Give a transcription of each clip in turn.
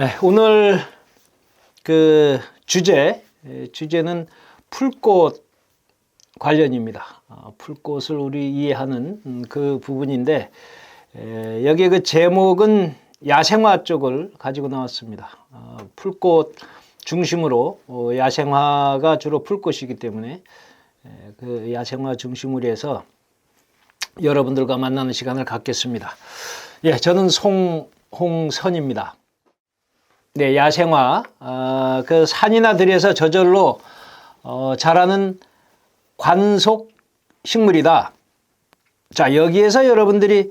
네, 오늘 그 주제는 풀꽃 관련입니다. 풀꽃을 우리 이해하는 그 부분인데, 여기에 그 제목은 야생화 쪽을 가지고 나왔습니다. 풀꽃 중심으로 야생화가 주로 풀꽃이기 때문에 그 야생화 중심으로 해서 여러분들과 만나는 시간을 갖겠습니다. 예, 저는 송홍선입니다. 네, 야생화, 그 산이나 들에서 저절로 자라는 관속 식물이다. 자, 여기에서 여러분들이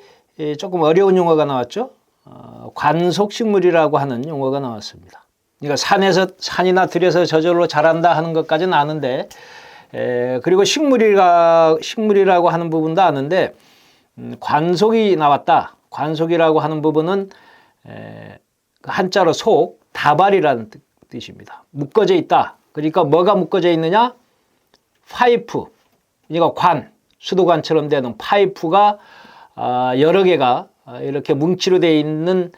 조금 어려운 용어가 나왔죠. 관속 식물이라고 하는 용어가 나왔습니다. 그러니까 산이나 들에서 저절로 자란다 하는 것까지는 아는데, 그리고 식물이라고 하는 부분도 아는데, 관속이 나왔다. 관속이라고 하는 부분은 한자로 속, 다발이라는 뜻입니다. 묶어져 있다. 그러니까 뭐가 묶어져 있느냐? 파이프, 그러니까 수도관처럼 되는 파이프가 여러 개가 이렇게 뭉치로 되어 있는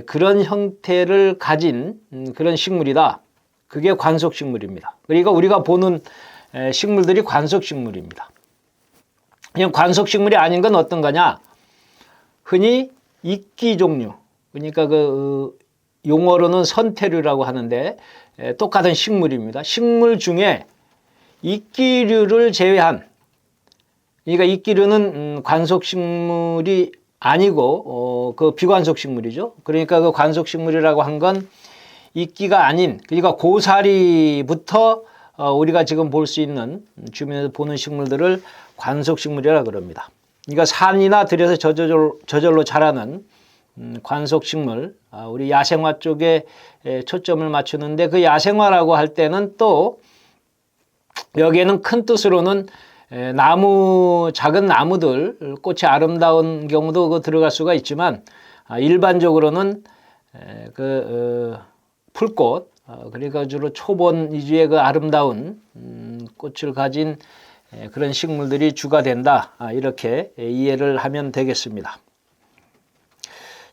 그런 형태를 가진 그런 식물이다. 그게 관속식물입니다. 그러니까 우리가 보는 식물들이 관속식물입니다. 그냥 관속식물이 아닌 건 어떤 거냐? 흔히 이끼 종류, 그러니까 그 용어로는 선태류라고 하는데 똑같은 식물입니다. 식물 중에 이끼류를 제외한, 그러니까 이끼류는 관속식물이 아니고 그 비관속식물이죠. 그러니까 그 관속식물이라고 한 건 이끼가 아닌, 그러니까 고사리부터 우리가 지금 볼 수 있는 주변에서 보는 식물들을 관속식물이라고 그럽니다. 그러니까 산이나 들에서 저절로 자라는 관속식물, 우리 야생화 쪽에 초점을 맞추는데, 그 야생화라고 할 때는 또 여기에는 큰 뜻으로는 작은 나무들, 꽃이 아름다운 경우도 들어갈 수가 있지만, 일반적으로는 풀꽃, 그러니까 주로 초본 위주의 그 아름다운 꽃을 가진 그런 식물들이 주가 된다. 이렇게 이해를 하면 되겠습니다.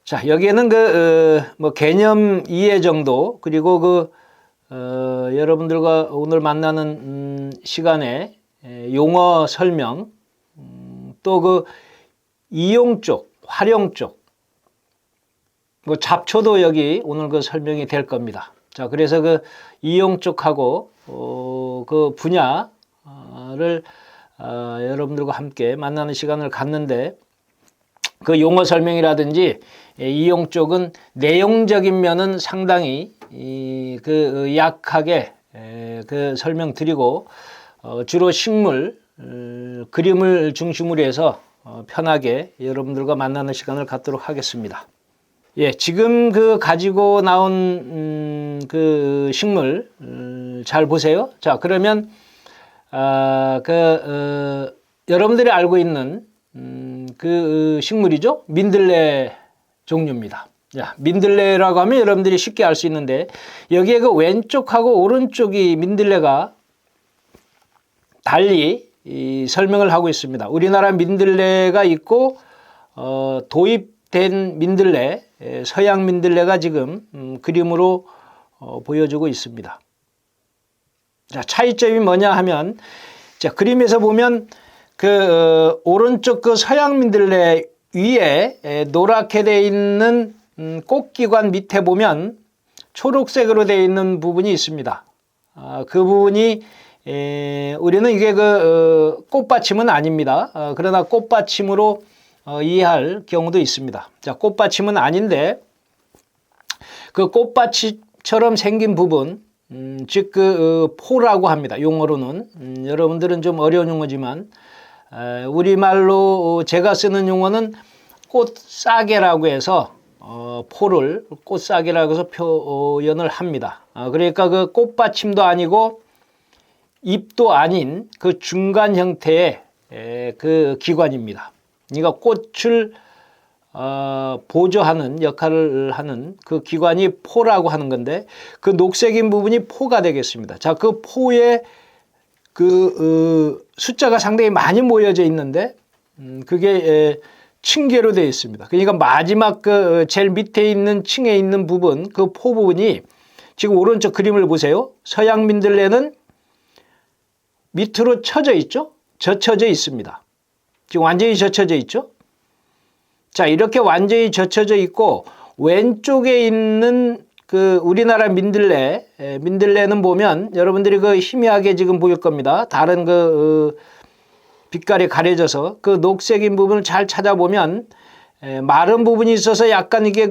자, 여기에는 개념 이해 정도, 그리고 여러분들과 오늘 만나는 시간에 용어 설명, 또 이용 쪽, 활용 쪽, 잡초도 여기 오늘 설명이 될 겁니다. 자, 그래서 이용 쪽하고 그 분야를 여러분들과 함께 만나는 시간을 갖는데, 그 용어 설명이라든지 이용 쪽은 내용적인 면은 상당히 약하게 설명드리고, 주로 식물, 그림을 중심으로 해서 편하게 여러분들과 만나는 시간을 갖도록 하겠습니다. 예, 지금 가지고 나온 식물 잘 보세요. 자, 그러면 여러분들이 알고 있는 식물이죠. 민들레 종류입니다. 자, 민들레라고 하면 여러분들이 쉽게 알 수 있는데, 여기에 왼쪽하고 오른쪽이 민들레가 달리 설명을 하고 있습니다. 우리나라 민들레가 있고, 도입된 민들레, 서양 민들레가 지금 그림으로 보여주고 있습니다. 자, 차이점이 뭐냐 하면, 자, 그림에서 보면 오른쪽 서양 민들레 위에 노랗게 되어 있는 꽃기관 밑에 보면 초록색으로 되어 있는 부분이 있습니다. 그 부분이 우리는 이게 꽃받침은 아닙니다. 그러나 꽃받침으로 이해할 경우도 있습니다. 자, 꽃받침은 아닌데, 그 꽃받침처럼 생긴 부분, 즉 포라고 합니다. 용어로는 여러분들은 좀 어려운 용어지만, 우리말로 제가 쓰는 용어는 꽃싸개라고 해서 포를 꽃싸개라고 해서 표현을 합니다. 그러니까 꽃받침도 아니고 잎도 아닌 중간 형태의 기관입니다. 그러니까 꽃을 보조하는 역할을 하는 그 기관이 포라고 하는 건데, 그 녹색인 부분이 포가 되겠습니다. 자, 그 포에 숫자가 상당히 많이 모여져 있는데, 그게 층계로 되어 있습니다. 그러니까 마지막 그 제일 밑에 있는 층에 있는 부분, 그 포 부분이 지금 오른쪽 그림을 보세요. 서양 민들레는 밑으로 쳐져 있죠? 젖혀져 있습니다. 지금 완전히 젖혀져 있죠? 자, 이렇게 완전히 젖혀져 있고 왼쪽에 있는 그 우리나라 민들레는 보면 여러분들이 그 희미하게 지금 보일 겁니다. 다른 그 빛깔이 가려져서 그 녹색인 부분을 잘 찾아보면 마른 부분이 있어서 약간 이게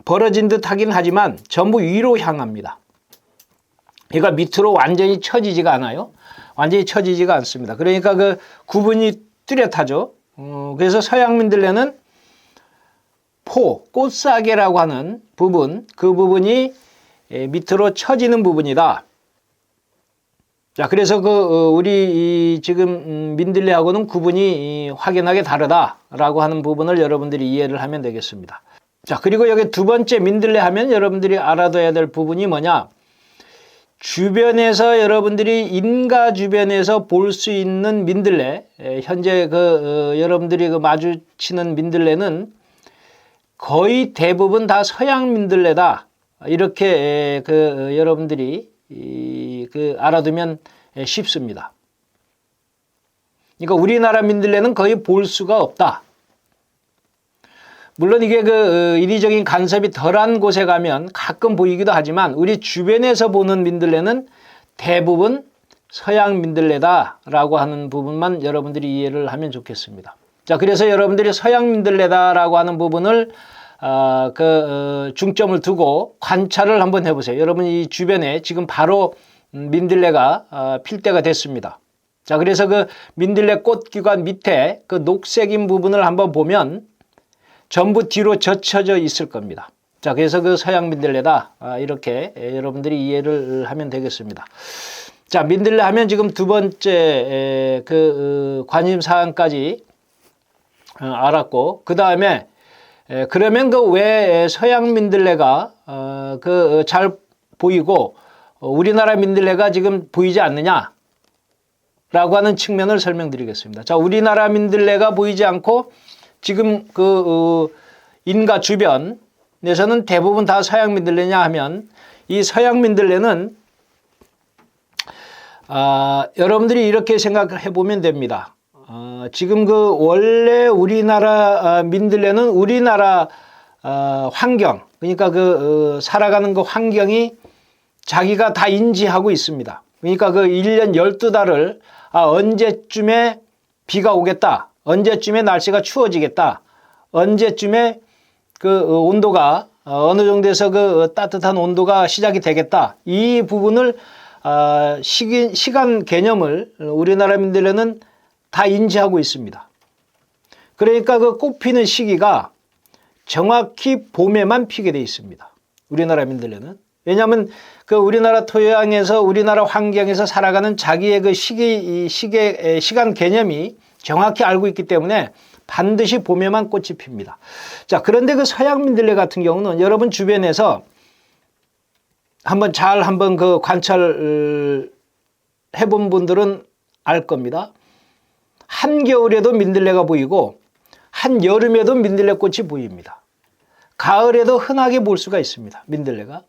벌어진 듯 하긴 하지만 전부 위로 향합니다. 그러니까 밑으로 완전히 처지지가 않아요. 완전히 처지지가 않습니다. 그러니까 그 구분이 뚜렷하죠. 그래서 서양 민들레는 꽃사계라고 하는 부분, 그 부분이 밑으로 처지는 부분이다. 자, 그래서 우리 지금 민들레하고는 구분이 확연하게 다르다라고 하는 부분을 여러분들이 이해를 하면 되겠습니다. 자, 그리고 여기 두 번째 민들레 하면 여러분들이 알아둬야 될 부분이 뭐냐? 주변에서 여러분들이 인가 주변에서 볼 수 있는 민들레, 현재 여러분들이 마주치는 민들레는 거의 대부분 다 서양 민들레다. 이렇게 여러분들이 알아두면 쉽습니다. 그러니까 우리나라 민들레는 거의 볼 수가 없다. 물론 이게 인위적인 간섭이 덜한 곳에 가면 가끔 보이기도 하지만 우리 주변에서 보는 민들레는 대부분 서양 민들레다라고 하는 부분만 여러분들이 이해를 하면 좋겠습니다. 자, 그래서 여러분들이 서양 민들레다라고 하는 부분을 중점을 두고 관찰을 한번 해보세요. 여러분 이 주변에 지금 바로 민들레가 필 때가 됐습니다. 자, 그래서 그 민들레 꽃기관 밑에 그 녹색인 부분을 한번 보면 전부 뒤로 젖혀져 있을 겁니다. 자, 그래서 그 서양 민들레다. 이렇게 여러분들이 이해를 하면 되겠습니다. 자, 민들레 하면 지금 두 번째 관심 사항까지 알았고, 그 다음에 그러면 왜 서양 민들레가 잘 보이고 우리나라 민들레가 지금 보이지 않느냐? 라고 하는 측면을 설명드리겠습니다. 자, 우리나라 민들레가 보이지 않고 지금 인가 주변에서는 대부분 다 서양 민들레냐 하면 이 서양 민들레는 여러분들이 이렇게 생각해 보면 됩니다. 지금 원래 우리나라 민들레는 우리나라 환경, 그러니까 살아가는 환경이 자기가 다 인지하고 있습니다. 그러니까 1년 12달을 언제쯤에 비가 오겠다, 언제쯤에 날씨가 추워지겠다, 언제쯤에 온도가 어느 정도에서 따뜻한 온도가 시작이 되겠다, 이 부분을 시간 개념을 우리나라 민들레는 다 인지하고 있습니다. 그러니까 꽃 피는 시기가 정확히 봄에만 피게 되어 있습니다. 우리나라 민들레는. 왜냐하면 우리나라 토양에서 우리나라 환경에서 살아가는 자기의 시간 개념이 정확히 알고 있기 때문에 반드시 봄에만 꽃이 핍니다. 자, 그런데 서양 민들레 같은 경우는 여러분 주변에서 한번 관찰을 해본 분들은 알 겁니다. 한겨울에도 민들레가 보이고 한여름에도 민들레 꽃이 보입니다. 가을에도 흔하게 볼 수가 있습니다. 민들레가.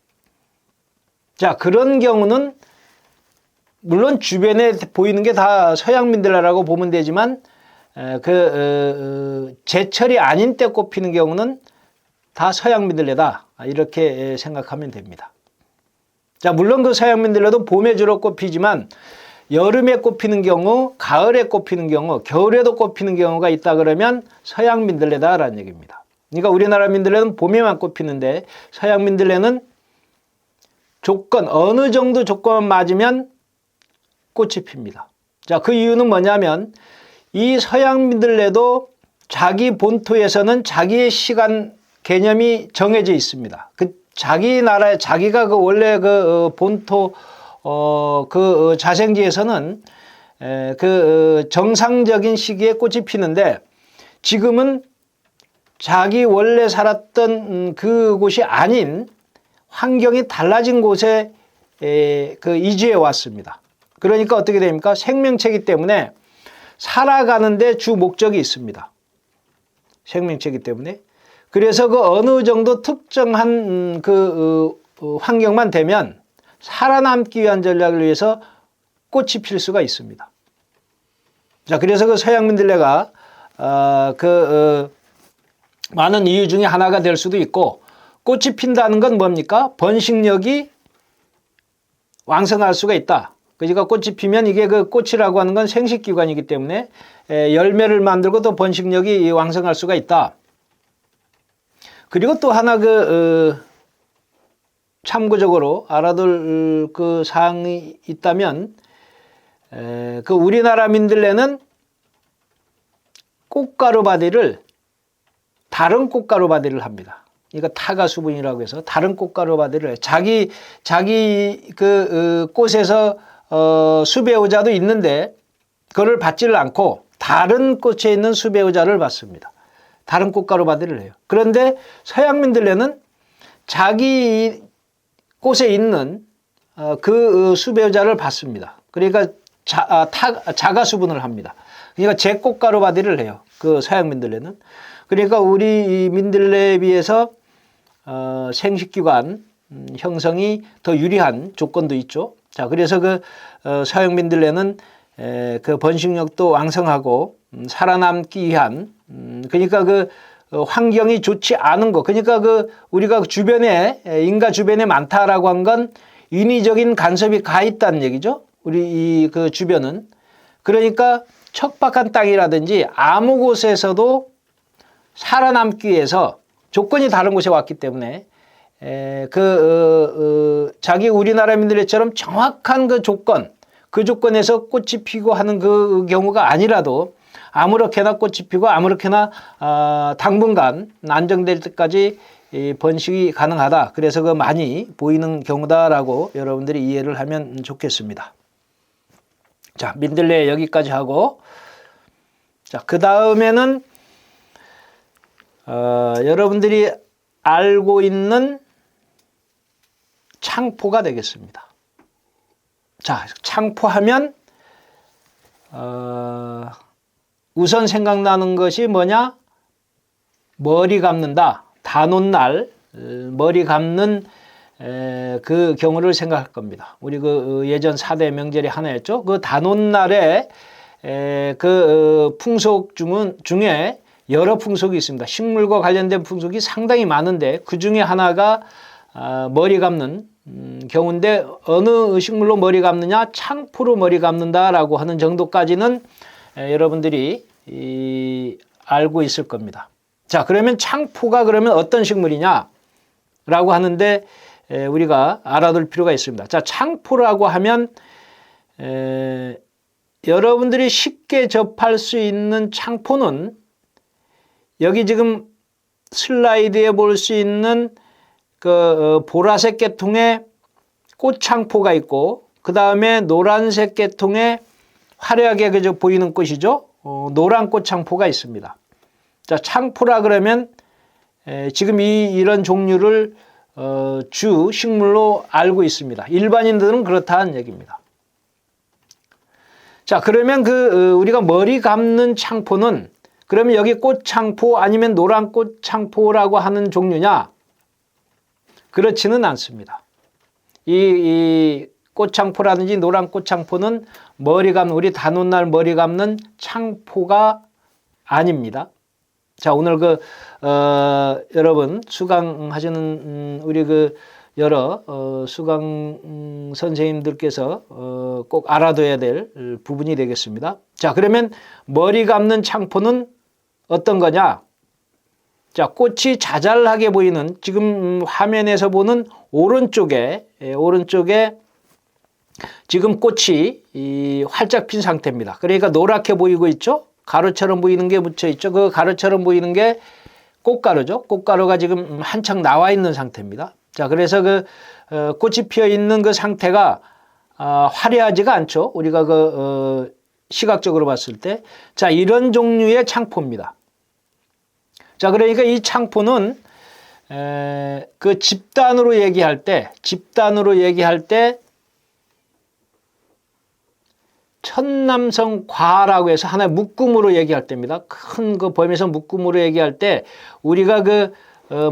자, 그런 경우는 물론 주변에 보이는 게 다 서양 민들레라고 보면 되지만 제철이 아닌 때 꽃 피는 경우는 다 서양 민들레다. 이렇게 생각하면 됩니다. 자, 물론 서양 민들레도 봄에 주로 꽃 피지만 여름에 꽃 피는 경우, 가을에 꽃 피는 경우, 겨울에도 꽃 피는 경우가 있다 그러면 서양 민들레다라는 얘기입니다. 그러니까 우리나라 민들레는 봄에만 꽃 피는데 서양 민들레는 어느 정도 조건만 맞으면 꽃이 핍니다. 자, 그 이유는 뭐냐면 이 서양 민들레도 자기 본토에서는 자기의 시간 개념이 정해져 있습니다. 자기 나라에 자기가 원래 본토 자생지에서는 정상적인 시기에 꽃이 피는데 지금은 자기 원래 살았던 그곳이 아닌 환경이 달라진 곳에 이주해 왔습니다. 그러니까 어떻게 됩니까? 생명체이기 때문에 살아가는데 주 목적이 있습니다. 생명체이기 때문에. 그래서 그 어느 정도 특정한 환경만 되면 살아남기 위한 전략을 위해서 꽃이 필 수가 있습니다. 자, 그래서 그 서양 민들레가 많은 이유 중에 하나가 될 수도 있고, 꽃이 핀다는 건 뭡니까? 번식력이 왕성할 수가 있다. 그러니까 꽃이 피면 이게 그 꽃이라고 하는 건 생식기관이기 때문에 열매를 만들고 또 번식력이 왕성할 수가 있다. 그리고 또 하나 참고적으로 알아둘 그 사항이 있다면, 그 우리나라 민들레는 꽃가루바디를 다른 꽃가루바디를 합니다. 이거 타가수분이라고 해서 다른 꽃가루바디를 해요. 자기 꽃에서 수배우자도 있는데 그걸 받지를 않고 다른 꽃에 있는 수배우자를 받습니다. 다른 꽃가루바디를 해요. 그런데 서양 민들레는 자기 꽃에 있는 그 수배우자를 받습니다. 그러니까 자가수분을 합니다. 그러니까 제 꽃가루바디를 해요. 그 서양 민들레는. 그러니까 우리 민들레에 비해서 생식기관 형성이 더 유리한 조건도 있죠. 자, 그래서 서양 민들레는 그 번식력도 왕성하고 살아남기 위한 그러니까 환경이 좋지 않은 거, 그러니까 우리가 주변에 인가 주변에 많다라고 한 건 인위적인 간섭이 가 있다는 얘기죠. 우리 그 주변은. 그러니까 척박한 땅이라든지 아무 곳에서도 살아남기 위해서 조건이 다른 곳에 왔기 때문에 자기 우리나라 민들레처럼 정확한 그 조건에서 꽃이 피고 하는 그 경우가 아니라도 아무렇게나 꽃이 피고 아무렇게나 당분간 안정될 때까지 번식이 가능하다. 그래서 많이 보이는 경우다라고 여러분들이 이해를 하면 좋겠습니다. 자, 민들레 여기까지 하고, 자, 그 다음에는 여러분들이 알고 있는 창포가 되겠습니다. 자, 창포하면 우선 생각나는 것이 뭐냐? 머리 감는다. 단오날 머리 감는 그 경우를 생각할 겁니다. 우리 예전 4대 명절이 하나였죠. 그 단오날에 풍속 중에 여러 풍속이 있습니다. 식물과 관련된 풍속이 상당히 많은데 그 중에 하나가 머리 감는 경우인데, 어느 식물로 머리 감느냐? 창포로 머리 감는다라고 하는 정도까지는 여러분들이 알고 있을 겁니다. 자, 그러면 창포가 그러면 어떤 식물이냐? 라고 하는데 우리가 알아둘 필요가 있습니다. 자, 창포라고 하면 여러분들이 쉽게 접할 수 있는 창포는 여기 지금 슬라이드에 볼 수 있는 보라색 계통의 꽃창포가 있고, 그 다음에 노란색 계통의 화려하게 보이는 꽃이죠. 노란 꽃창포가 있습니다. 자, 창포라 그러면 지금 이런 종류를 주 식물로 알고 있습니다. 일반인들은 그렇다는 얘기입니다. 자, 그러면 우리가 머리 감는 창포는 그러면 여기 꽃창포 아니면 노란 꽃창포라고 하는 종류냐? 그렇지는 않습니다. 이 꽃창포라든지 노란 꽃창포는 우리 단오날 머리 감는 창포가 아닙니다. 자, 오늘 여러분 수강하시는 우리 여러 수강 선생님들께서 꼭 알아둬야 될 부분이 되겠습니다. 자, 그러면 머리 감는 창포는 어떤 거냐? 자, 꽃이 자잘하게 보이는 지금 화면에서 보는 오른쪽에 지금 꽃이 활짝 핀 상태입니다. 그러니까 노랗게 보이고 있죠? 가루처럼 보이는 게 묻혀 있죠? 그 가루처럼 보이는 게 꽃가루죠? 꽃가루가 지금 한창 나와 있는 상태입니다. 자, 그래서 꽃이 피어 있는 그 상태가 화려하지가 않죠? 우리가 시각적으로 봤을 때. 자, 이런 종류의 창포입니다. 자, 그러니까 이 창포는 집단으로 얘기할 때 천남성과라고 해서 하나의 묶음으로 얘기할 때입니다. 큰 그 범위에서 묶음으로 얘기할 때 우리가 그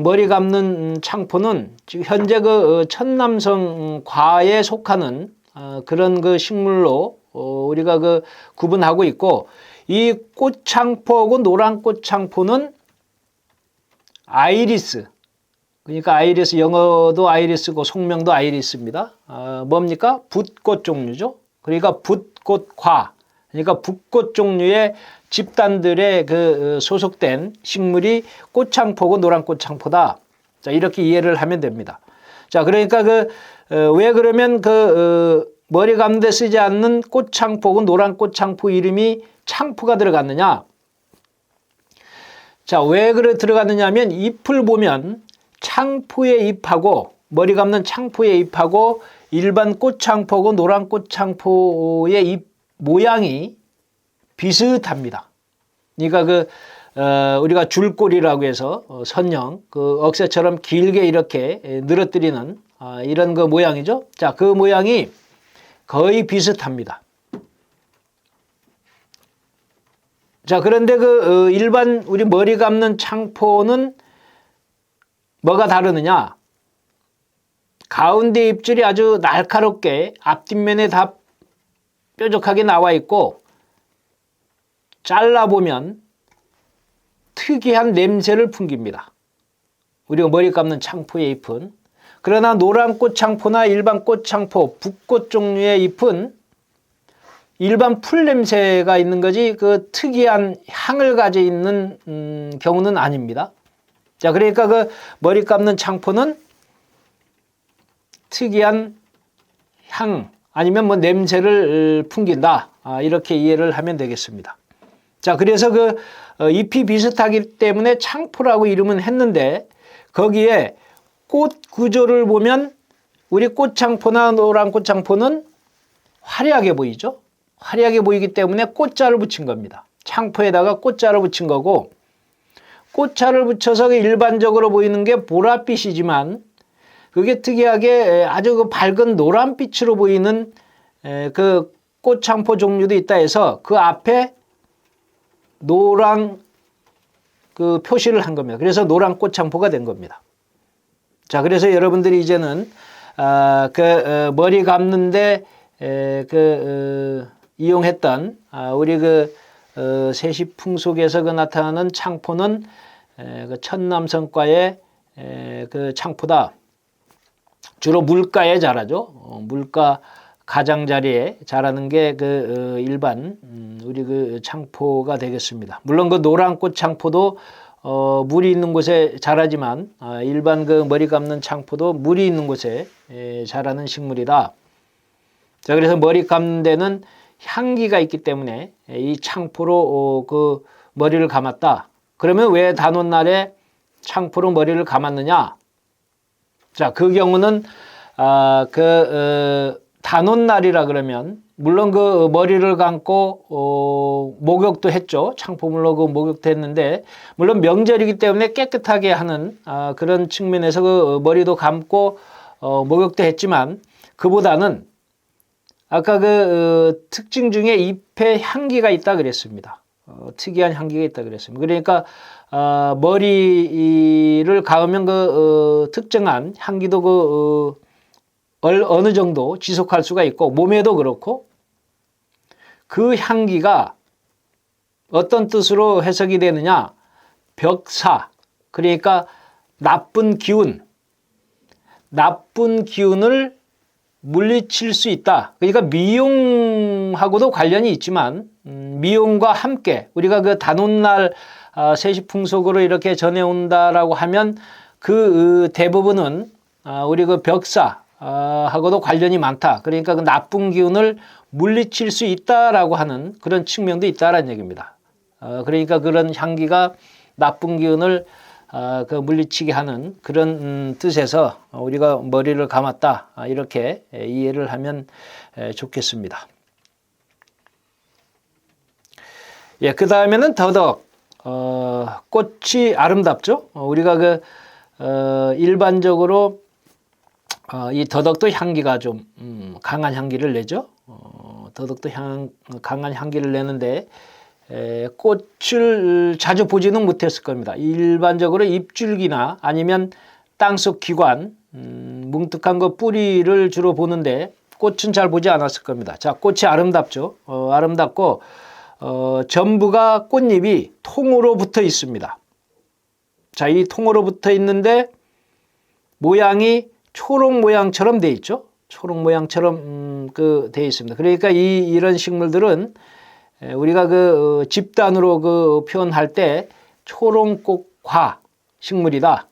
머리 감는 창포는 지금 현재 그 천남성과에 속하는 그런 그 식물로 우리가 그 구분하고 있고, 이 꽃창포하고 노란 꽃창포는 아이리스, 그러니까 아이리스, 영어도 아이리스고 속명도 아이리스입니다. 뭡니까? 붓꽃 종류죠. 그러니까 붓꽃과, 그러니까 붓꽃 종류의 집단들의 그 소속된 식물이 꽃창포고 노란 꽃창포다. 자, 이렇게 이해를 하면 됩니다. 자, 그러니까 왜 그러면 머리 감는 데 쓰지 않는 꽃창포고 노란 꽃창포 이름이 창포가 들어갔느냐? 자, 왜 들어갔느냐 하면 잎을 보면 창포의 잎하고 머리 감는 창포의 잎하고 일반 꽃창포고 노란 꽃창포의 잎 모양이 비슷합니다. 그러니까 우리가 줄꼬리라고 해서 선형 억새처럼 길게 이렇게 늘어뜨리는 이런 그 모양이죠. 자, 그 모양이 거의 비슷합니다. 자, 그런데 일반 우리 머리 감는 창포는 뭐가 다르느냐? 가운데 잎줄이 아주 날카롭게 앞뒷면에 다 뾰족하게 나와 있고, 잘라보면 특이한 냄새를 풍깁니다. 우리가 머리 감는 창포의 잎은. 그러나 노란 꽃창포나 일반 꽃창포, 붓꽃 종류의 잎은 일반 풀 냄새가 있는 거지 그 특이한 향을 가지고 있는 경우는 아닙니다. 자, 그러니까 머리 감는 창포는 특이한 향 아니면 뭐 냄새를 풍긴다. 이렇게 이해를 하면 되겠습니다. 자, 그래서 잎이 비슷하기 때문에 창포라고 이름은 했는데, 거기에 꽃 구조를 보면 우리 꽃창포나 노란 꽃창포는 화려하게 보이죠. 화려하게 보이기 때문에 꽃자를 붙인 겁니다. 창포에다가 꽃자를 붙인 거고, 꽃자를 붙여서 일반적으로 보이는 게 보랏빛이지만 그게 특이하게 아주 밝은 노란빛으로 보이는 그 꽃창포 종류도 있다 해서 그 앞에 노란 그 표시를 한 겁니다. 그래서 노란 꽃창포가 된 겁니다. 자, 그래서 여러분들이 이제는 머리 감는데 이용했던 우리 세시풍속에서 나타나는 창포는 천남성과의 창포다. 주로 물가에 자라죠. 물가 가장자리에 자라는 게 일반 우리 창포가 되겠습니다. 물론 노란 꽃 창포도 물이 있는 곳에 자라지만 일반 머리 감는 창포도 물이 있는 곳에 자라는 식물이다. 자, 그래서 머리 감는 데는 향기가 있기 때문에 이 창포로 머리를 감았다. 그러면 왜 단오날에 창포로 머리를 감았느냐? 자, 그 경우는 단오날이라 그러면 물론 머리를 감고 목욕도 했죠. 창포물로 목욕도 했는데, 물론 명절이기 때문에 깨끗하게 하는 그런 측면에서 머리도 감고 목욕도 했지만, 그보다는 아까 특징 중에 잎에 향기가 있다 그랬습니다. 특이한 향기가 있다 그랬습니다. 그러니까 머리를 감으면 특정한 향기도 어느 정도 지속할 수가 있고, 몸에도 그렇고, 그 향기가 어떤 뜻으로 해석이 되느냐? 벽사, 그러니까 나쁜 기운을 물리칠 수 있다. 그러니까 미용하고도 관련이 있지만, 미용과 함께 우리가 단오날 세시풍속으로 이렇게 전해온다라고 하면 대부분은 우리 벽사 하고도 관련이 많다. 그러니까 나쁜 기운을 물리칠 수 있다라고 하는 그런 측면도 있다라는 얘기입니다. 그러니까 그런 향기가 나쁜 기운을 물리치게 하는 그런 뜻에서 우리가 머리를 감았다. 이렇게 이해를 하면 좋겠습니다. 예, 그 다음에는 더덕. 꽃이 아름답죠. 우리가 일반적으로 이 더덕도 향기가 좀 강한 향기를 내죠. 더덕도 강한 향기를 내는데 꽃을 자주 보지는 못했을 겁니다. 일반적으로 잎줄기나 아니면 땅속 기관, 뭉툭한 거 뿌리를 주로 보는데 꽃은 잘 보지 않았을 겁니다. 자, 꽃이 아름답죠. 아름답고 전부가 꽃잎이 통으로 붙어 있습니다. 자, 이 통으로 붙어 있는데 모양이 초록 모양처럼 돼 있죠. 초록 모양처럼 돼 있습니다. 그러니까 이런 식물들은 우리가 집단으로 표현할 때 초롱꽃과 식물이다.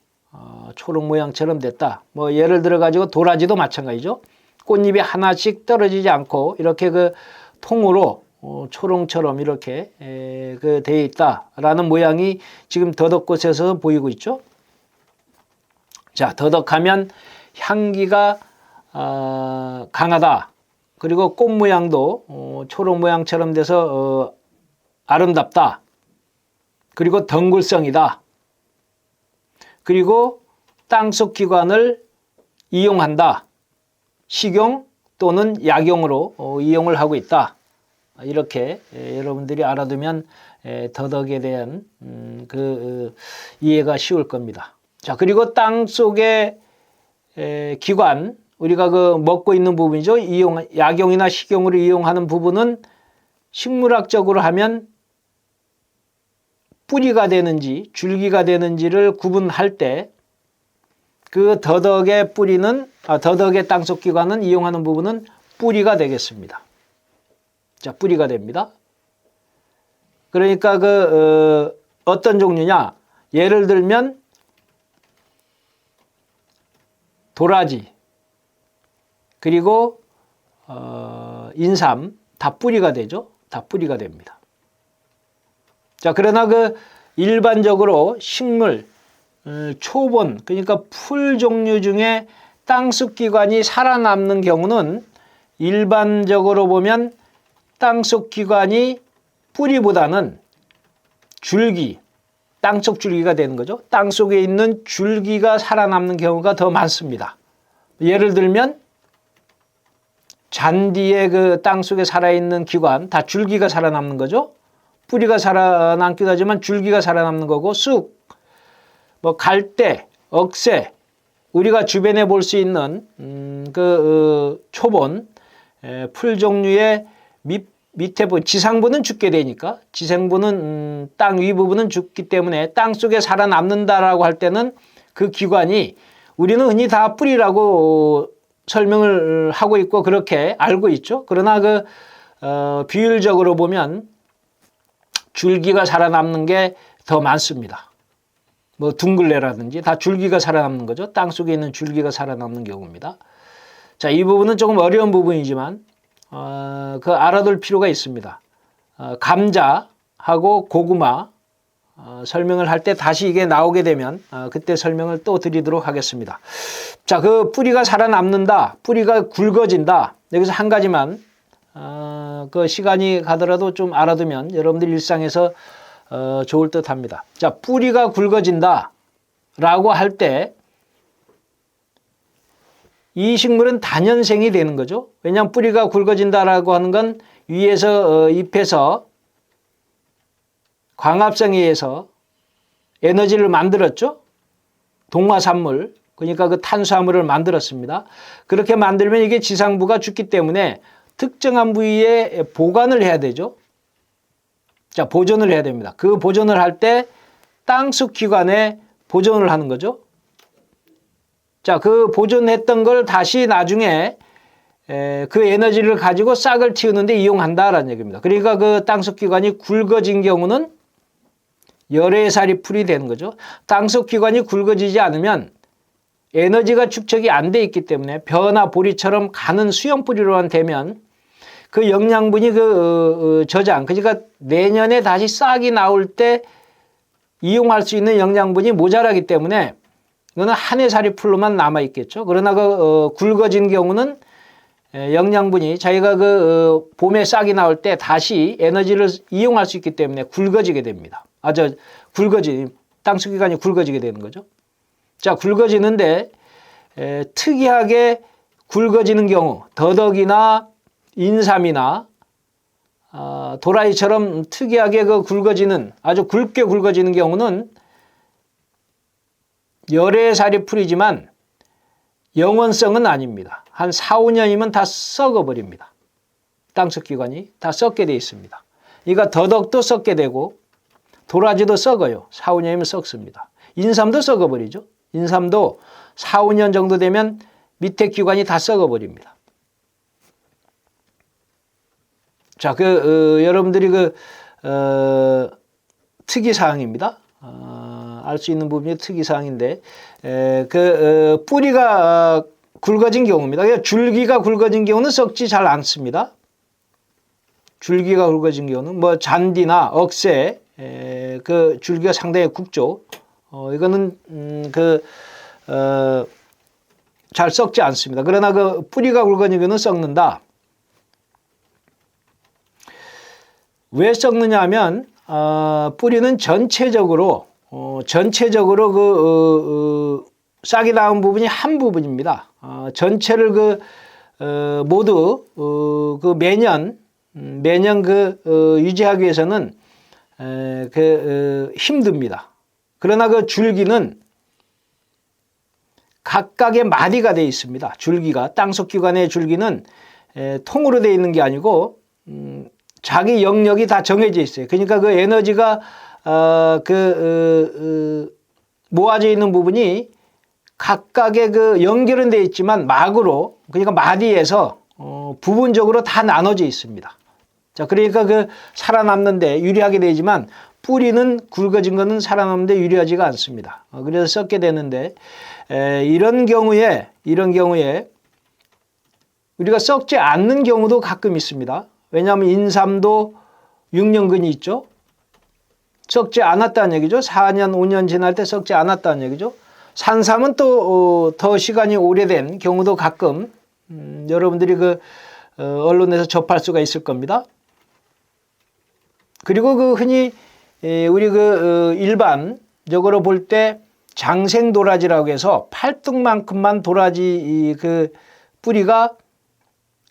초록 모양처럼 됐다. 뭐 예를 들어 가지고 도라지도 마찬가지죠. 꽃잎이 하나씩 떨어지지 않고 이렇게 통으로 초롱처럼 이렇게 되어 있다라는 모양이 지금 더덕꽃에서 보이고 있죠. 자, 더덕하면 향기가 강하다. 그리고 꽃 모양도 초록 모양처럼 돼서 아름답다. 그리고 덩굴성이다. 그리고 땅속 기관을 이용한다. 식용 또는 약용으로 이용을 하고 있다. 이렇게 여러분들이 알아두면 더덕에 대한 이해가 쉬울 겁니다. 자, 그리고 땅속의 기관, 우리가 먹고 있는 부분이죠. 약용이나 식용으로 이용하는 부분은 식물학적으로 하면 뿌리가 되는지 줄기가 되는지를 구분할 때 그 더덕의 더덕의 땅속 기관은 이용하는 부분은 뿌리가 되겠습니다. 자, 뿌리가 됩니다. 그러니까 어떤 종류냐? 예를 들면 도라지 그리고 인삼 다 뿌리가 되죠. 다 뿌리가 됩니다. 자, 그러나 일반적으로 식물 초본 그러니까 풀 종류 중에 땅속 기관이 살아남는 경우는 일반적으로 보면 땅속 기관이 뿌리보다는 줄기, 땅속 줄기가 되는 거죠. 땅속에 있는 줄기가 살아남는 경우가 더 많습니다. 예를 들면 잔디의 땅속에 살아있는 기관, 다 줄기가 살아남는 거죠. 뿌리가 살아남기도 하지만 줄기가 살아남는 거고 쑥, 갈대, 억새, 우리가 주변에 볼 수 있는 초본 풀 종류의 밑에 지상부는 죽게 되니까 지상부는 땅 위 부분은 죽기 때문에 땅 속에 살아남는다라고 할 때는 그 기관이 우리는 흔히 다 뿌리라고 설명을 하고 있고 그렇게 알고 있죠. 그러나 비율적으로 보면 줄기가 살아남는 게 더 많습니다. 둥글레라든지 다 줄기가 살아남는 거죠. 땅 속에 있는 줄기가 살아남는 경우입니다. 자, 이 부분은 조금 어려운 부분이지만 알아둘 필요가 있습니다. 감자하고 고구마 설명을 할 때 다시 이게 나오게 되면 그때 설명을 또 드리도록 하겠습니다. 자, 뿌리가 살아남는다. 뿌리가 굵어진다. 여기서 한 가지만 시간이 가더라도 좀 알아두면 여러분들 일상에서 좋을 듯 합니다. 자, 뿌리가 굵어진다 라고 할 때 이 식물은 다년생이 되는 거죠. 왜냐하면 뿌리가 굵어진다라고 하는 건 위에서 잎에서 광합성에 의해서 에너지를 만들었죠. 동화산물, 그러니까 탄수화물을 만들었습니다. 그렇게 만들면 이게 지상부가 죽기 때문에 특정한 부위에 보관을 해야 되죠. 자, 보존을 해야 됩니다. 그 보존을 할 때 땅속 기관에 보존을 하는 거죠. 자, 보존했던 걸 다시 나중에 그 에너지를 가지고 싹을 틔우는데 이용한다라는 얘기입니다. 그러니까 땅속 기관이 굵어진 경우는 열애살이 풀이 되는 거죠. 땅속 기관이 굵어지지 않으면 에너지가 축적이 안 돼 있기 때문에 벼나 보리처럼 가는 수영뿌리로만 되면 그 영양분이 저장, 그러니까 내년에 다시 싹이 나올 때 이용할 수 있는 영양분이 모자라기 때문에 이거는 한 해살이 풀로만 남아 있겠죠. 그러나 굵어진 경우는 영양분이 자기가 봄에 싹이 나올 때 다시 에너지를 이용할 수 있기 때문에 굵어지게 됩니다. 땅속 기관이 굵어지게 되는 거죠. 자, 굵어지는데 특이하게 굵어지는 경우 더덕이나 인삼이나 도라지처럼 특이하게 그 굵어지는, 아주 굵게 굵어지는 경우는 열애살이 풀이지만 영원성은 아닙니다. 한 4, 5년이면 다 썩어버립니다. 땅속 기관이 다 썩게 되어 있습니다. 그러니까 더덕도 썩게 되고 도라지도 썩어요. 4, 5년이면 썩습니다. 인삼도 썩어버리죠. 인삼도 4, 5년 정도 되면 밑에 기관이 다 썩어버립니다. 자, 여러분들이 특이사항입니다. 알 수 있는 부분이 특이사항인데, 뿌리가 굵어진 경우입니다. 그러니까 줄기가 굵어진 경우는 썩지 잘 않습니다. 줄기가 굵어진 경우는 뭐 잔디나 억새, 줄기가 상당히 굵죠. 이거는 잘 썩지 않습니다. 그러나 뿌리가 굵어진 경우는 썩는다. 왜 썩느냐 하면 뿌리는 전체적으로 싹이 나온 부분이 한 부분입니다. 전체를 모두 매년 유지하기 위해서는 힘듭니다. 그러나 줄기는 각각의 마디가 되어 있습니다. 줄기가 땅속 기관의 줄기는 통으로 되어 있는 게 아니고 자기 영역이 다 정해져 있어요. 그러니까 에너지가 모아져 있는 부분이 각각의 연결은 되어 있지만 막으로, 그러니까 마디에서 부분적으로 다 나눠져 있습니다. 자, 그러니까 살아남는데 유리하게 되지만 뿌리는 굵어진 거는 살아남는데 유리하지가 않습니다. 그래서 썩게 되는데, 이런 경우에 우리가 썩지 않는 경우도 가끔 있습니다. 왜냐하면 인삼도 6년근이 있죠. 썩지 않았다는 얘기죠. 4년, 5년 지날 때 썩지 않았다는 얘기죠. 산삼은 또 더 시간이 오래된 경우도 가끔 여러분들이 언론에서 접할 수가 있을 겁니다. 그리고 흔히 우리 일반적으로 볼 때 장생도라지라고 해서 팔뚝만큼만 도라지 뿌리가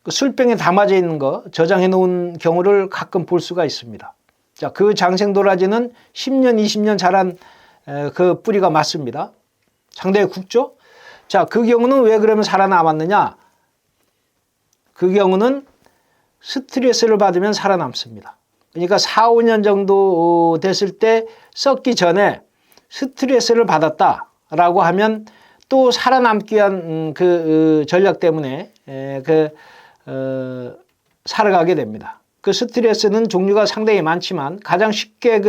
술병에 담아져 있는 거 저장해 놓은 경우를 가끔 볼 수가 있습니다. 자, 장생도라지는 10년, 20년 자란 뿌리가 맞습니다. 상당히 굵죠? 자, 경우는 왜 그러면 살아남았느냐? 그 경우는 스트레스를 받으면 살아남습니다. 그러니까 4, 5년 정도 됐을 때 썩기 전에 스트레스를 받았다라고 하면 또 살아남기 위한 전략 때문에 살아가게 됩니다. 스트레스는 종류가 상당히 많지만 가장 쉽게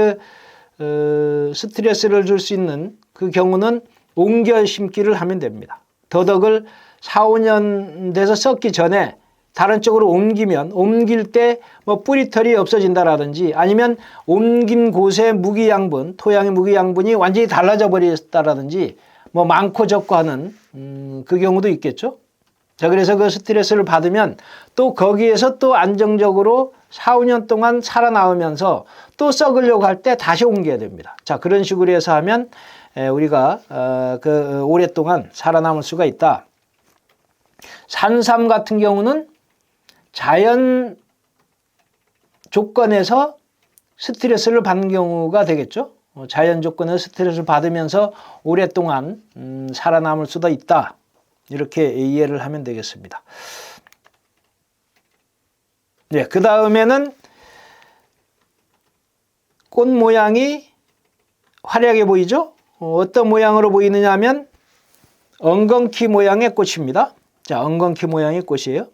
스트레스를 줄 수 있는 경우는 옮겨 심기를 하면 됩니다. 더덕을 4, 5년 돼서 썩기 전에 다른 쪽으로 옮길 때 뿌리털이 없어진다라든지 아니면 옮긴 곳의 무기양분, 토양의 무기양분이 완전히 달라져 버렸다라든지 많고 적고 하는 경우도 있겠죠. 자, 그래서 스트레스를 받으면 또 거기에서 또 안정적으로 4, 5년 동안 살아남으면서 또 썩으려고 할 때 다시 옮겨야 됩니다. 자, 그런 식으로 해서 하면 우리가 오랫동안 살아남을 수가 있다. 산삼 같은 경우는 자연 조건에서 스트레스를 받는 경우가 되겠죠. 자연 조건에서 스트레스를 받으면서 오랫동안 살아남을 수도 있다. 이렇게 이해를 하면 되겠습니다. 네, 그 다음에는 꽃 모양이 화려하게 보이죠? 어떤 모양으로 보이느냐 하면 엉겅퀴 모양의 꽃입니다. 자, 엉겅퀴 모양의 꽃이에요.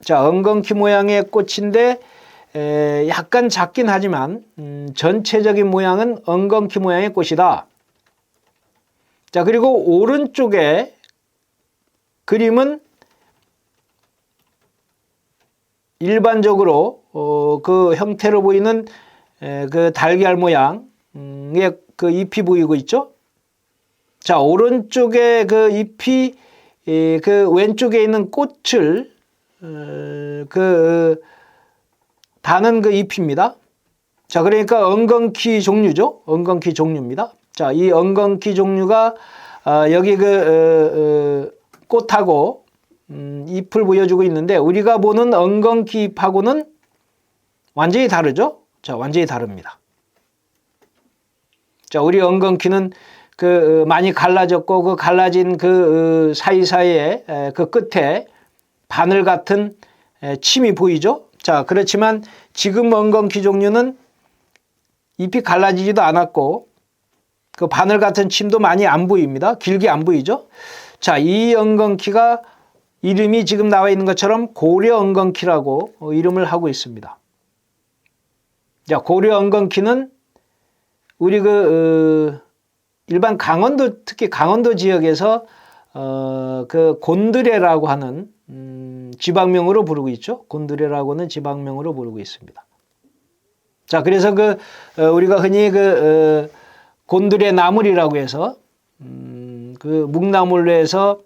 자, 엉겅퀴 모양의 꽃인데 약간 작긴 하지만 전체적인 모양은 엉겅퀴 모양의 꽃이다. 자, 그리고 오른쪽에 그림은 일반적으로 형태로 보이는 달걀 모양의 잎이 보이고 있죠. 자, 오른쪽에 잎이 왼쪽에 있는 꽃을 다는 잎입니다. 자, 그러니까 엉겅퀴 종류죠. 엉겅퀴 종류입니다. 자, 이 엉겅퀴 종류가 여기 꽃하고 잎을 보여주고 있는데 우리가 보는 엉겅퀴 잎하고는 완전히 다르죠? 자, 완전히 다릅니다. 자, 우리 엉겅퀴는 많이 갈라졌고 그 갈라진 사이사이에 그 끝에 바늘 같은 침이 보이죠? 자, 그렇지만 지금 엉겅퀴 종류는 잎이 갈라지지도 않았고 그 바늘 같은 침도 많이 안 보입니다. 길게 안 보이죠? 자, 이 엉겅퀴가 이름이 지금 나와 있는 것처럼 고려 엉겅퀴라고 이름을 하고 있습니다. 자, 고려 엉겅퀴는 우리 일반 강원도, 특히 강원도 지역에서 그 곤드레라고 하는 지방명으로 부르고 있죠. 곤드레라고는 지방명으로 부르고 있습니다. 자, 그래서 우리가 흔히 곤드레 나물이라고 해서 그 묵나물로 해서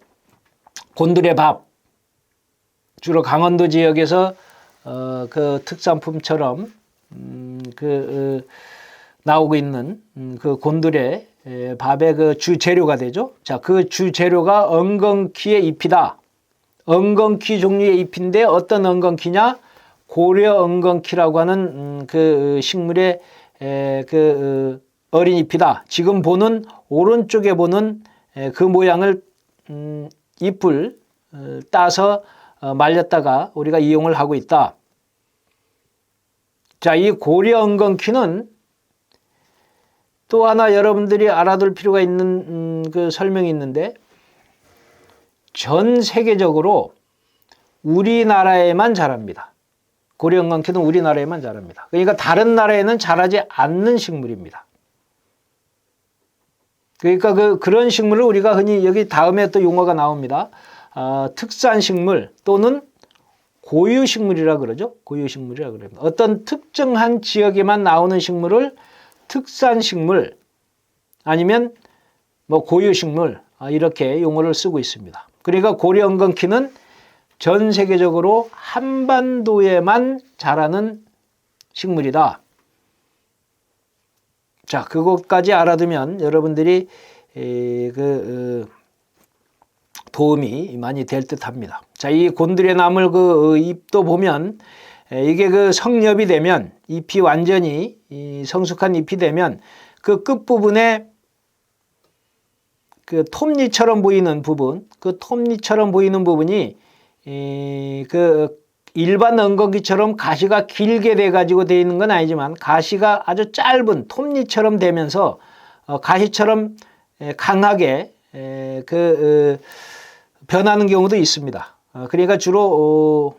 곤드레 밥, 주로 강원도 지역에서 그 특산품처럼 나오고 있는 그 곤드레 밥의 그 주재료가 되죠. 자, 그 주재료가 엉겅퀴의 잎이다. 엉겅퀴 종류의 잎인데 어떤 엉겅퀴냐? 고려 엉겅퀴라고 하는 그 식물의 어린 잎이다. 지금 보는 오른쪽에 보는 그 모양을 잎을 따서 말렸다가 우리가 이용을 하고 있다. 자, 이 고려 엉겅퀴는 또 하나 여러분들이 알아둘 필요가 있는 그 설명이 있는데 전 세계적으로 우리나라에만 자랍니다. 고려 엉겅퀴는 우리나라에만 자랍니다. 그러니까 다른 나라에는 자라지 않는 식물입니다. 그러니까 그런 식물을 우리가 흔히 여기 다음에 또 용어가 나옵니다. 특산식물 또는 고유식물이라 그러죠. 고유식물이라 그럽니다. 어떤 특정한 지역에만 나오는 식물을 특산식물 아니면 뭐 고유식물 이렇게 용어를 쓰고 있습니다. 그러니까 고려 엉겅퀴는 전 세계적으로 한반도에만 자라는 식물이다. 자, 그것까지 알아두면 여러분들이 도움이 많이 될 듯합니다. 자, 이 곤드레 나물 잎도 보면 이게 성엽이 되면 잎이 완전히 성숙한 잎이 되면 그 끝부분에 그 톱니처럼 보이는 부분, 그 톱니처럼 보이는 부분이 일반 엉겅퀴처럼 가시가 길게 돼 가지고 되어 있는 건 아니지만 가시가 아주 짧은 톱니처럼 되면서 가시처럼 강하게 변하는 경우도 있습니다. 그러니까 주로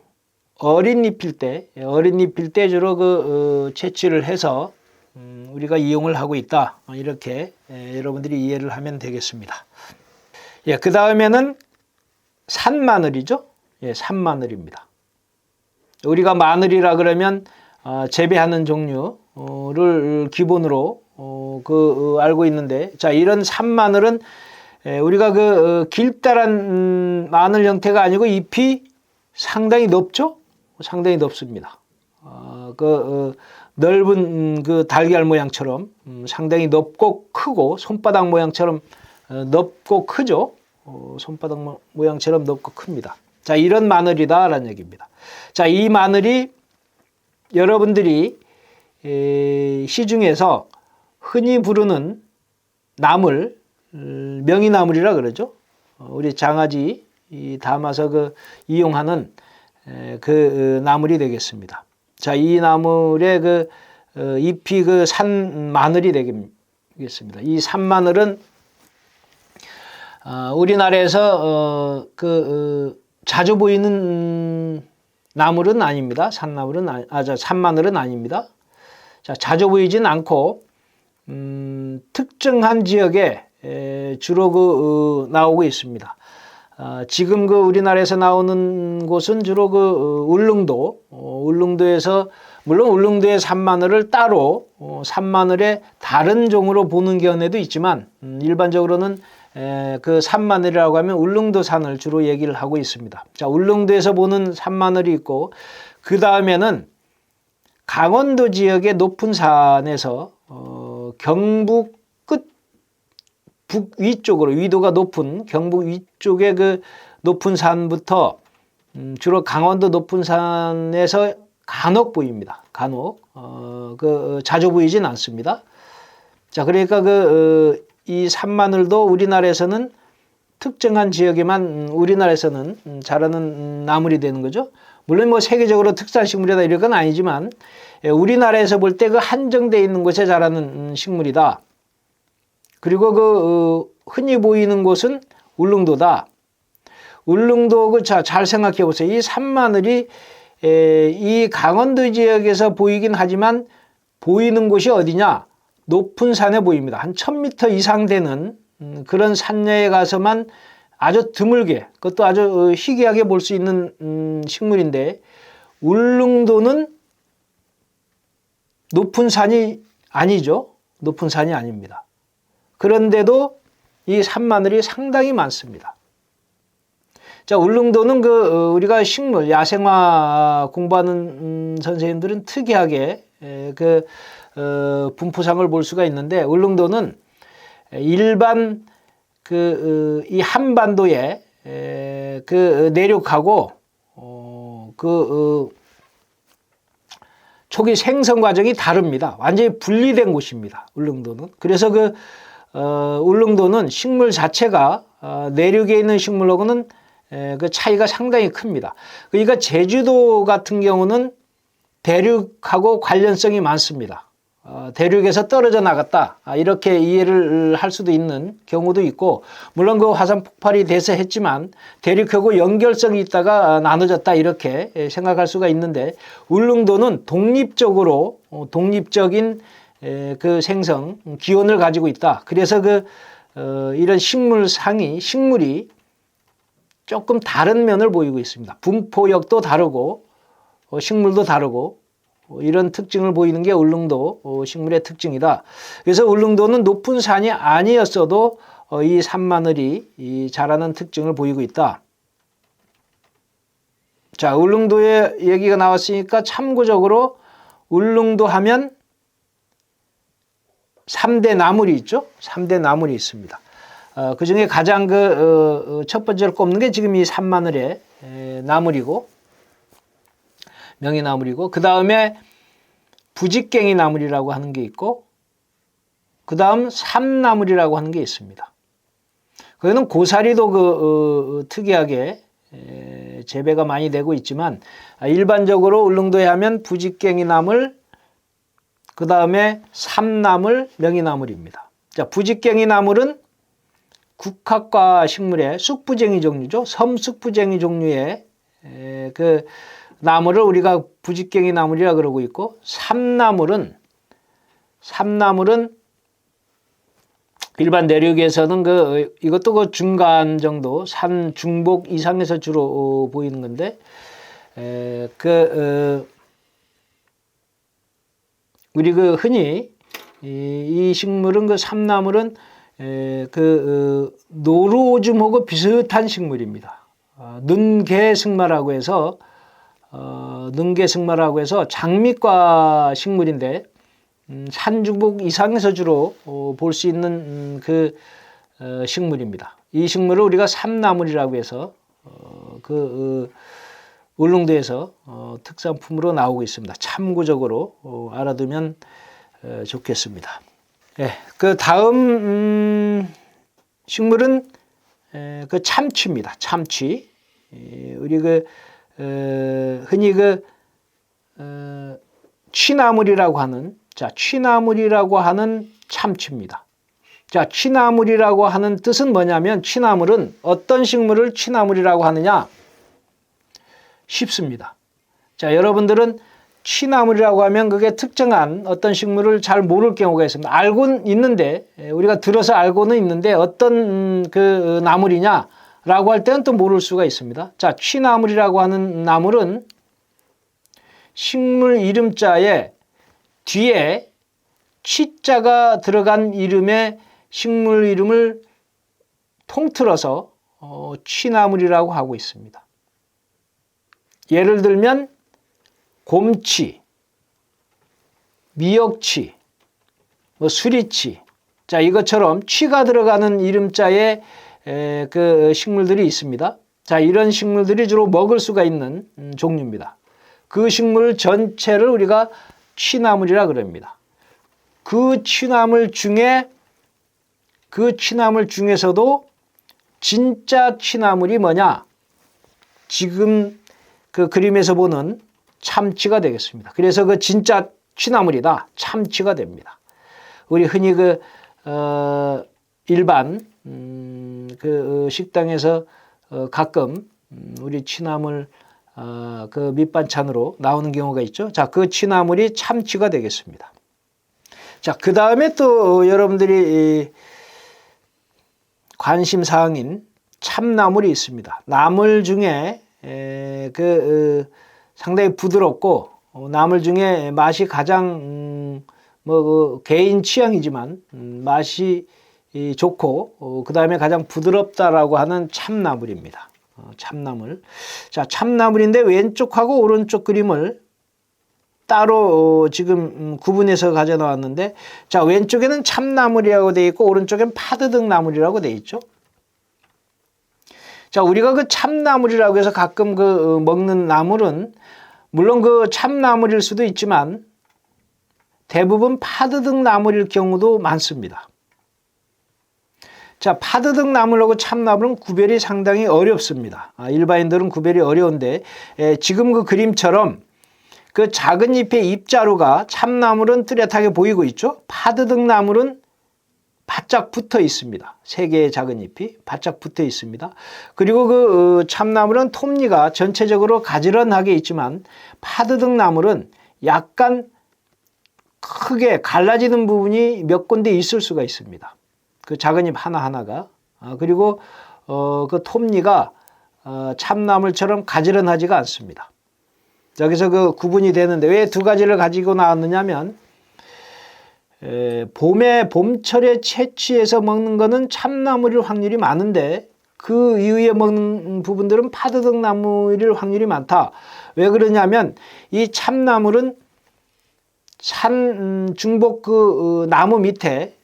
어린 잎일 때 주로 채취를 해서 우리가 이용을 하고 있다. 이렇게 여러분들이 이해를 하면 되겠습니다. 예, 그 다음에는 산마늘이죠. 예, 산마늘입니다. 우리가 마늘이라 그러면 재배하는 종류를 기본으로 알고 있는데, 자, 이런 산마늘은 우리가 길다란 마늘 형태가 아니고 잎이 상당히 넓죠? 상당히 넓습니다. 넓은 달걀 모양처럼 상당히 넓고 크고 손바닥 모양처럼 넓고 크죠? 손바닥 모양처럼 넓고 큽니다. 자, 이런 마늘이다라는 얘기입니다. 자, 이 마늘이 여러분들이 시중에서 흔히 부르는 나물, 명이나물이라 그러죠. 우리 장아지 담아서 이용하는 나물이 되겠습니다. 자, 이 나물의 잎이 산 마늘이 되겠습니다. 이 산마늘은 우리나라에서 자주 보이는 나물은 아닙니다. 산마늘은 아닙니다. 자, 자주 보이진 않고 특정한 지역에 주로 나오고 있습니다. 지금 우리나라에서 나오는 곳은 주로 울릉도에서, 물론 울릉도의 산마늘을 따로 산마늘의 다른 종으로 보는 견해도 있지만 일반적으로는 산마늘이라고 하면 울릉도산을 주로 얘기를 하고 있습니다. 자, 울릉도에서 보는 산마늘이 있고, 그 다음에는 강원도 지역의 높은 산에서 경북 끝 북위쪽으로, 위도가 높은 경북 위쪽의 높은 산부터 주로 강원도 높은 산에서 간혹 보입니다. 간혹 자주 보이진 않습니다. 자, 그러니까 이 산마늘도 우리나라에서는 특정한 지역에만 우리나라에서는 자라는 나물이 되는 거죠. 물론 뭐 세계적으로 특산식물이다 이런 건 아니지만 우리나라에서 볼 때 그 한정되어 있는 곳에 자라는 식물이다. 그리고 흔히 보이는 곳은 울릉도다. 울릉도 잘 생각해 보세요. 이 산마늘이 이 강원도 지역에서 보이긴 하지만 보이는 곳이 어디냐? 높은 산에 보입니다. 한 1000m 이상 되는 그런 산야에 가서만 아주 드물게, 그것도 아주 희귀하게 볼 수 있는 식물인데, 울릉도는 높은 산이 아니죠. 높은 산이 아닙니다. 그런데도 이 산마늘이 상당히 많습니다. 자, 울릉도는 우리가 식물, 야생화 공부하는 선생님들은 특이하게 분포상을 볼 수가 있는데, 울릉도는 일반 이 한반도의 내륙하고 초기 생성 과정이 다릅니다. 완전히 분리된 곳입니다. 울릉도는. 그래서 울릉도는 식물 자체가 내륙에 있는 식물하고는 그 차이가 상당히 큽니다. 그러니까 제주도 같은 경우는 대륙하고 관련성이 많습니다. 대륙에서 떨어져 나갔다, 이렇게 이해를 할 수도 있는 경우도 있고, 물론 화산 폭발이 돼서 했지만 대륙하고 연결성이 있다가 나눠졌다 이렇게 생각할 수가 있는데, 울릉도는 독립적인 생성 기원을 가지고 있다. 그래서 이런 식물이 조금 다른 면을 보이고 있습니다. 분포역도 다르고 식물도 다르고 이런 특징을 보이는 게 울릉도 식물의 특징이다. 그래서 울릉도는 높은 산이 아니었어도 이 산마늘이 자라는 특징을 보이고 있다. 자, 울릉도의 얘기가 나왔으니까 참고적으로 울릉도 하면 3대 나물이 있죠. 3대 나물이 있습니다. 그 중에 가장 첫 번째로 꼽는 게 지금 이 산마늘의 나물이고, 명이나물이고, 그 다음에 부직갱이 나물이라고 하는 게 있고, 그 다음 삼나물이라고 하는 게 있습니다. 거기는 고사리도 특이하게 재배가 많이 되고 있지만, 일반적으로 울릉도에 하면 부직갱이 나물, 그 다음에 삼나물, 명이나물입니다. 자, 부직갱이 나물은 국화과 식물의 쑥부쟁이 종류죠. 섬쑥부쟁이 종류의 나물을 우리가 부직갱이 나물이라 그러고 있고, 삼나물은 일반 내륙에서는 이것도 중간 정도 산 중복 이상에서 주로 보이는 건데, 우리 흔히 이 식물은 삼나물은 노루오줌하고 비슷한 식물입니다. 능계승마라고 해서 장미과 식물인데, 산중복 이상에서 주로 볼 수 있는 식물입니다. 이 식물을 우리가 삼나물이라고 해서 울릉도에서 특산품으로 나오고 있습니다. 참고적으로 알아두면 좋겠습니다. 네, 그 다음 식물은 참치입니다. 참치. 우리 흔히 취나물이라고 하는 참치입니다. 자, 취나물이라고 하는 뜻은 뭐냐면, 취나물은 어떤 식물을 취나물이라고 하느냐? 쉽습니다. 자, 여러분들은 취나물이라고 하면 그게 특정한 어떤 식물을 잘 모를 경우가 있습니다. 알고는 있는데, 우리가 들어서 알고는 있는데 어떤 나물이냐라고 할 때는 또 모를 수가 있습니다. 자, 취나물이라고 하는 나물은 식물 이름자에 뒤에 취자가 들어간 이름의 식물 이름을 통틀어서 취나물이라고 하고 있습니다. 예를 들면 곰치, 미역치, 수리치, 자, 이것처럼 취가 들어가는 이름자의 식물들이 있습니다. 자, 이런 식물들이 주로 먹을 수가 있는 종류입니다. 그 식물 전체를 우리가 취나물이라 그럽니다. 그 취나물 중에서도 진짜 취나물이 뭐냐? 지금 그 그림에서 보는 참치가 되겠습니다. 그래서 그 진짜 취나물이다. 참치가 됩니다. 우리 흔히 일반 그 식당에서 가끔 우리 취나물 그 밑반찬으로 나오는 경우가 있죠. 자, 그 취나물이 참치가 되겠습니다. 자, 그 다음에 또 여러분들이 관심 사항인 참나물이 있습니다. 나물 중에 상당히 부드럽고 나물 중에 맛이 가장 개인 취향이지만 맛이 좋고 그 다음에 가장 부드럽다라고 하는 참나물입니다. 참나물. 자, 참나물인데 왼쪽하고 오른쪽 그림을 따로 지금 구분해서 가져 나왔는데, 자, 왼쪽에는 참나물이라고 되어 있고 오른쪽엔 파드득나물이라고 되어 있죠. 자, 우리가 그 참나물이라고 해서 가끔 먹는 나물은 물론 그 참나물일 수도 있지만 대부분 파드득나물일 경우도 많습니다. 자, 파드득나물하고 참나물은 구별이 상당히 어렵습니다. 일반인들은 구별이 어려운데 지금 그 그림처럼 그 작은 잎의 잎자루가 참나물은 뚜렷하게 보이고 있죠. 파드득나물은 바짝 붙어 있습니다. 세 개의 작은 잎이 바짝 붙어 있습니다. 그리고 그 참나물은 톱니가 전체적으로 가지런하게 있지만 파드득나물은 약간 크게 갈라지는 부분이 몇 군데 있을 수가 있습니다. 그 작은 잎 하나하나가. 그리고 그 톱니가 참나물처럼 가지런하지가 않습니다. 여기서 그 구분이 되는데 왜 두 가지를 가지고 나왔느냐면 봄철에 채취해서 먹는 거는 참나물일 확률이 많은데 그 이후에 먹는 부분들은 파드득나물일 확률이 많다. 왜 그러냐면 이 참나물은 산 중복 그 나무 밑에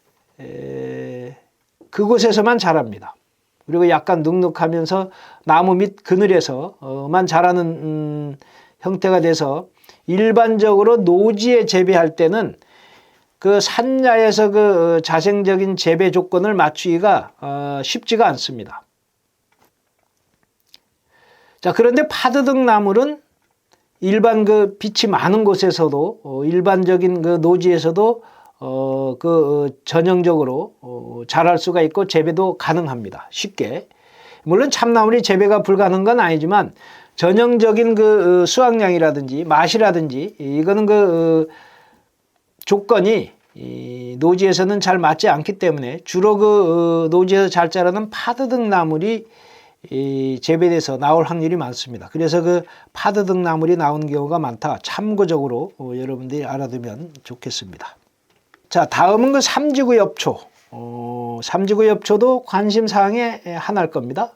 그곳에서만 자랍니다. 그리고 약간 눅눅하면서 나무 밑 그늘에서만 자라는 형태가 돼서 일반적으로 노지에 재배할 때는 그 산야에서 그 자생적인 재배 조건을 맞추기가 쉽지가 않습니다. 자, 그런데 파드득나물은 일반 그 빛이 많은 곳에서도 일반적인 그 노지에서도 전형적으로 자랄 수가 있고 재배도 가능합니다. 쉽게. 물론 참나물이 재배가 불가능한 건 아니지만 전형적인 그 수확량이라든지 맛이라든지 이거는 그 조건이 노지에서는 잘 맞지 않기 때문에 주로 그 노지에서 잘 자라는 파드득나물이 재배돼서 나올 확률이 많습니다. 그래서 그 파드득나물이 나오는 경우가 많다. 참고적으로 여러분들이 알아두면 좋겠습니다. 자, 다음은 그 삼지구엽초. 삼지구엽초도 관심 사항의 하나일 겁니다.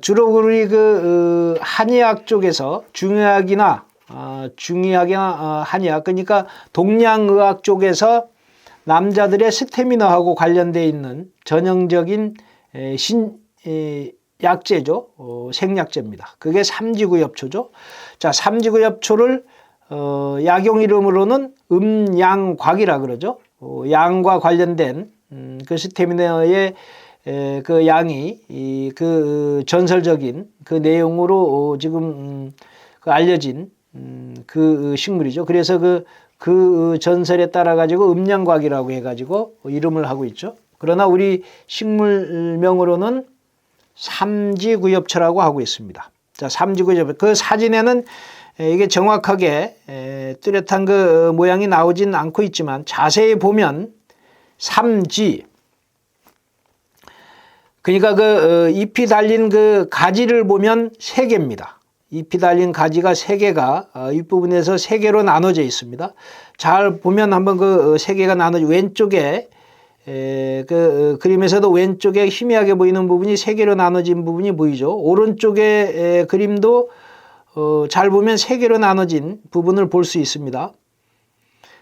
주로 우리 그 한의학 쪽에서 중의학이나 한의학, 그러니까 동양의학 쪽에서 남자들의 스태미너하고 관련되어 있는 전형적인 약재죠. 생약재입니다. 그게 삼지구엽초죠. 자, 삼지구엽초를 약용 이름으로는 음양곽이라 그러죠. 양과 관련된 그 스태미너의 그 양이 그 전설적인 그 내용으로 지금 알려진 그 식물이죠. 그래서 그 전설에 따라 가지고 음양곽이라고 해가지고 이름을 하고 있죠. 그러나 우리 식물명으로는 삼지구엽초라고 하고 있습니다. 자, 삼지구엽초. 그 사진에는 이게 정확하게 뚜렷한 그 모양이 나오진 않고 있지만 자세히 보면 삼지, 그러니까 그 잎이 달린 그 가지를 보면 세 개입니다. 잎이 달린 가지가 세 개가 윗부분에서 세 개로 나눠져 있습니다. 잘 보면 한번 그 세 개가 나눠져 왼쪽에 그 그림에서도 왼쪽에 희미하게 보이는 부분이 세 개로 나눠진 부분이 보이죠. 오른쪽에 그림도 잘 보면 세 개로 나눠진 부분을 볼 수 있습니다.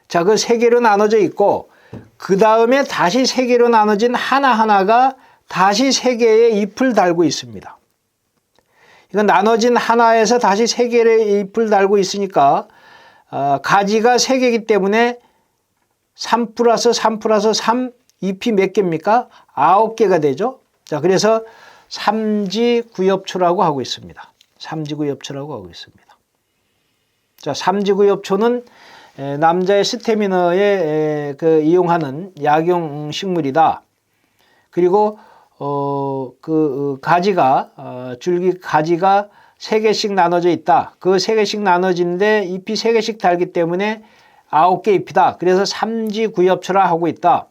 자, 그 세 개로 나눠져 있고 그 다음에 다시 세 개로 나눠진 하나하나가 다시 3개의 잎을 달고 있습니다. 이건 나눠진 하나에서 다시 3개의 잎을 달고 있으니까 가지가 3개이기 때문에 3 플러스 3 플러스 3 잎이 몇 개입니까? 9개가 되죠. 자, 그래서 삼지구엽초라고 하고 있습니다. 삼지구엽초라고 하고 있습니다. 자, 삼지구엽초는 남자의 스태미너에 이용하는 약용 식물이다. 그리고 가지가 줄기 가지가 3개씩 나눠져 있다. 그 3개씩 나눠진데 잎이 3개씩 달기 때문에 9개 잎이다. 그래서 삼지구엽초라 하고 있다.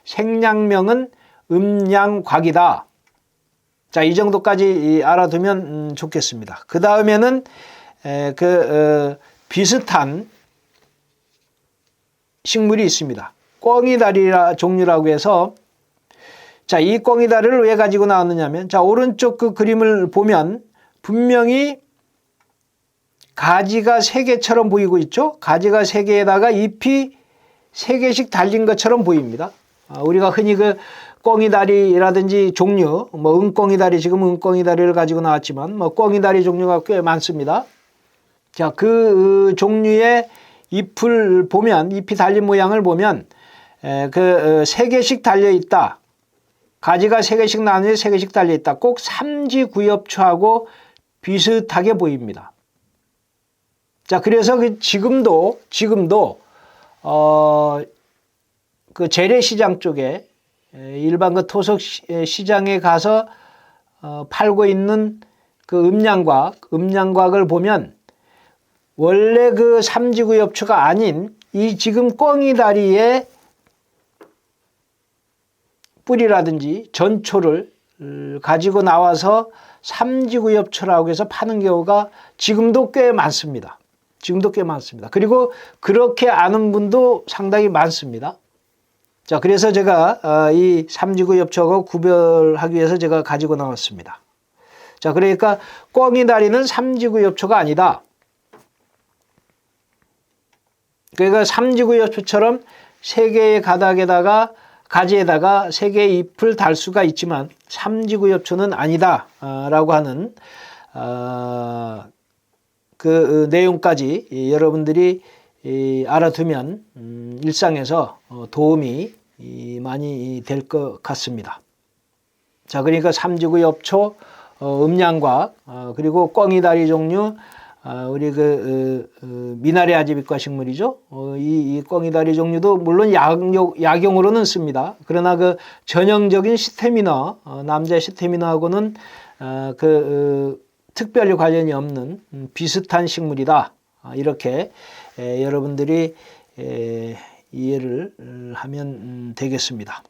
생략명은 음양곽이다. 자, 이 정도까지 알아두면 좋겠습니다. 그 다음에는 비슷한 식물이 있습니다. 꿩이다리 종류라고 해서, 자, 이 꿩이다리를 왜 가지고 나왔느냐면, 자, 오른쪽 그 그림을 보면 분명히 가지가 3개처럼 보이고 있죠? 가지가 3개에다가 잎이 3개씩 달린 것처럼 보입니다. 우리가 흔히 그 꿩이다리라든지 종류, 뭐 은꿩이다리, 지금 은꿩이다리를 가지고 나왔지만 뭐 꿩이다리 종류가 꽤 많습니다. 자, 그 종류의 잎을 보면, 잎이 달린 모양을 보면 3개씩 달려 있다. 가지가 3개씩 나뉘어 3개씩 달려 있다. 꼭 삼지구엽초하고 비슷하게 보입니다. 자, 그래서 지금도 그 재래시장 쪽에 일반 그 토속 시장에 가서 팔고 있는 그 음양곽을 보면 원래 그 삼지구엽초가 아닌 이 지금 꿩이다리의 뿌리라든지 전초를 가지고 나와서 삼지구엽초라고 해서 파는 경우가 지금도 꽤 많습니다. 그리고 그렇게 아는 분도 상당히 많습니다. 자, 그래서 제가 이 삼지구엽초하고 구별하기 위해서 제가 가지고 나왔습니다. 자, 그러니까 꿩이다리는 삼지구엽초가 아니다. 그러니까 삼지구엽초처럼 3개의 가지에다가 3개의 잎을 달 수가 있지만 삼지구엽초는 아니다 라고 하는 그 내용까지 여러분들이 알아두면 일상에서 도움이 많이 될 것 같습니다. 자, 그러니까 삼지구엽초, 음양곽, 그리고 꿩이다리 종류, 우리 미나리 아지빛과 식물이죠. 이 꿩이다리 종류도 물론 약용으로는 씁니다. 그러나 그 전형적인 스태미너, 남자 스태미너하고는 특별히 관련이 없는 비슷한 식물이다. 이렇게 여러분들이 이해를 하면 되겠습니다.